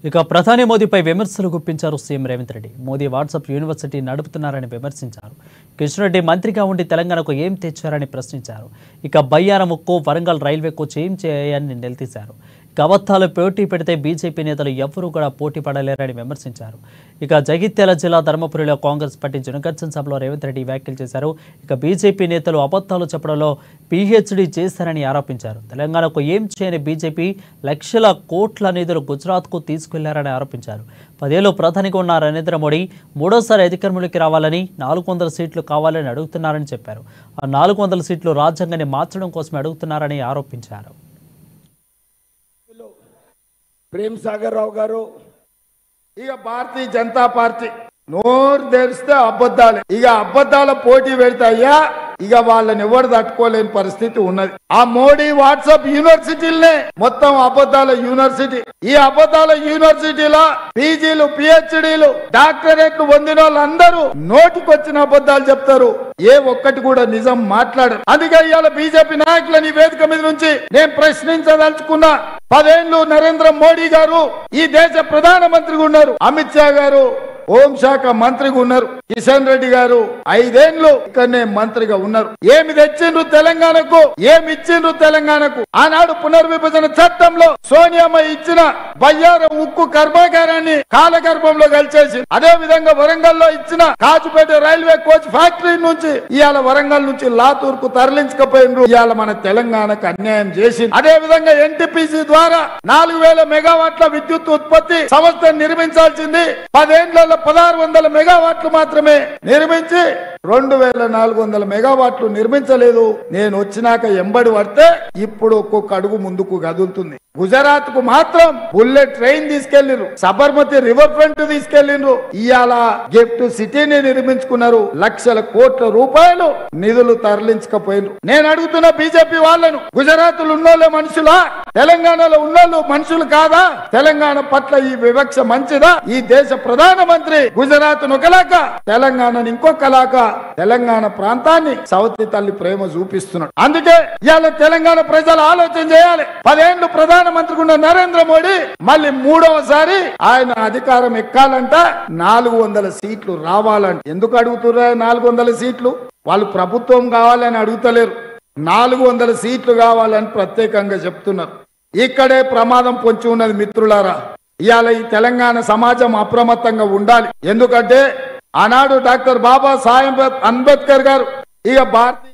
ఇక ప్రధాని మోదీపై విమర్శలు గుప్పించారు CM Revanth Reddy. Modi WhatsApp university నడుపుతున్నారని విమర్శించారు. కిషన్ రెడ్డి మంత్రిగా ఉండి తెలంగాణకు ఏం తెచ్చారని ప్రశ్నించారు. ఇక బయ్యారముకు వరంగల్ రైల్వే కోచ్ ఏం చేయాలని నిలదీశారు. ఇక అబద్ధాలు పోటీ పెడితే బీజేపీ నేతలు ఎవరూ కూడా పోటీ పడలేరని విమర్శించారు. ఇక జగిత్యాల జిల్లా ధర్మపురిలో కాంగ్రెస్ పార్టీ జనగర్జన్ సభలో రేవంత్ రెడ్డి వ్యాఖ్యలు చేశారు. ఇక బీజేపీ నేతలు అబద్ధాలు చెప్పడంలో పీహెచ్డీ చేశారని ఆరోపించారు. తెలంగాణకు ఏం చేయని బీజేపీ లక్షల కోట్ల నిధులు గుజరాత్కు తీసుకెళ్లారని ఆరోపించారు. 10 ఏళ్లు ప్రధానిగా ఉన్న నరేంద్ర మోడీ మూడోసారి అధికారంలోకి రావాలని 400 సీట్లు కావాలని అడుగుతున్నారని చెప్పారు. ఆ 400 సీట్లు రాజ్యాంగాన్ని మార్చడం కోసం అడుగుతున్నారని ఆరోపించారు. ప్రేమ్ సాగర్ రావు గారు ఇక భారతీయ జనతా పార్టీ నోరు తెరిస్తే అబద్ధాలే. ఇక అబద్ధాల పోటీ పెడతాయ్యా ఇక వాళ్ళని ఎవరు తట్టుకోలేని పరిస్థితి ఉన్నది. ఆ మోడీ వాట్సాప్ యూనివర్సిటీలనే మొత్తం అబద్ధాల యూనివర్సిటీ. ఈ అబద్ధాల యూనివర్సిటీలో పీజీలు పిహెచ్డీలు డాక్టరేట్లు పొందిన వాళ్ళందరూ నోటికొచ్చిన అబద్ధాలు చెప్తారు. ఏ ఒక్కటి కూడా నిజం మాట్లాడరు. అందుకే ఇవాళ బీజేపీ నాయకులని వేదిక మీద నుంచి నేను ప్రశ్నించదలుచుకున్నా. 10 ఏళ్లు నరేంద్ర మోడీ గారు ఈ దేశ ప్రధానమంత్రిగా ఉన్నారు. అమిత్ షా గారు హోంశాఖ మంత్రిగా ఉన్నారు. కిషన్ రెడ్డి గారు 5 ఏళ్లు ఇక్కడనే మంత్రిగా ఉన్నారు. ఏమి తెచ్చిండ్రు తెలంగాణకు, ఏమి ఇచ్చిండ్రు తెలంగాణకు? ఆనాడు పునర్విభజన చట్టంలో సోనియామ్మ ఇచ్చిన బయ్యారం ఉక్కు కర్మాగారాన్ని కాలగర్భంలో కలిచేసి, అదే విధంగా వరంగల్ లో ఇచ్చిన కాజుపేట రైల్వే కోచ్ ఫ్యాక్టరీ నుంచి ఇవాళ వరంగల్ నుంచి లాతూర్ కు తరలించకపోయినరు. ఇవాళ మన తెలంగాణకు అన్యాయం చేసి, అదే విధంగా ఎన్టీపీసీ ద్వారా 4000 మెగావాట్ల విద్యుత్ ఉత్పత్తి సంస్థ నిర్మించాల్సింది 10 ఏళ్లలో 1600 మెగావాట్లు మాత్రమే నిర్మించి 2400 మెగావాట్లు నిర్మించలేదు. నేను వచ్చినాక ఎంబడి పడితే ఇప్పుడు ఒక్కొక్క అడుగు ముందుకు కదులుతుంది. గుజరాత్ కు మాత్రం బుల్లెట్ ట్రైన్ తీసుకెళ్లిరు, సబర్మతి రివర్ ఫ్రంట్ తీసుకెళ్లిండ్రు. ఇవాళ గిఫ్ట్ సిటీని నిర్మించుకున్నారు. లక్షల కోట్ల రూపాయలు నిధులు తరలించకపోయినరు. నేను అడుగుతున్న బీజేపీ వాళ్ళను, గుజరాత్ లో ఉన్నోళ్ళే మనుషులా? తెలంగాణలో ఉన్నోళ్ళు మనుషులు కాదా? తెలంగాణ పట్ల ఈ వివక్ష మంచిదా? ఈ దేశ ప్రధానమంత్రి గుజరాత్ ఒకలాక తెలంగాణను ఇంకొకలాక, తెలంగాణ ప్రాంతాన్ని సవతి తల్లి ప్రేమ చూపిస్తున్నాడు. అందుకే ఇవాళ తెలంగాణ ప్రజలు ఆలోచన చేయాలి. 10 ఏళ్లు ప్రధానమంత్రిగా ఉన్న నరేంద్ర మోడీ మళ్ళీ 3వసారి ఆయన అధికారం ఎక్కాలంట 400 సీట్లు రావాలంట. ఎందుకు అడుగుతున్నా 400 సీట్లు? వాళ్ళు ప్రభుత్వం కావాలని అడుగుతలేరు, 400 సీట్లు కావాలని ప్రత్యేకంగా చెప్తున్నారు. ఇక్కడే ప్రమాదం పొంచి ఉన్నది మిత్రులారా. ఇవాళ ఈ తెలంగాణ సమాజం అప్రమత్తంగా ఉండాలి. ఎందుకంటే ఆనాడు డాక్టర్ బాబాసాహెబ్ అంబేద్కర్ గారు ఇక భారతీయ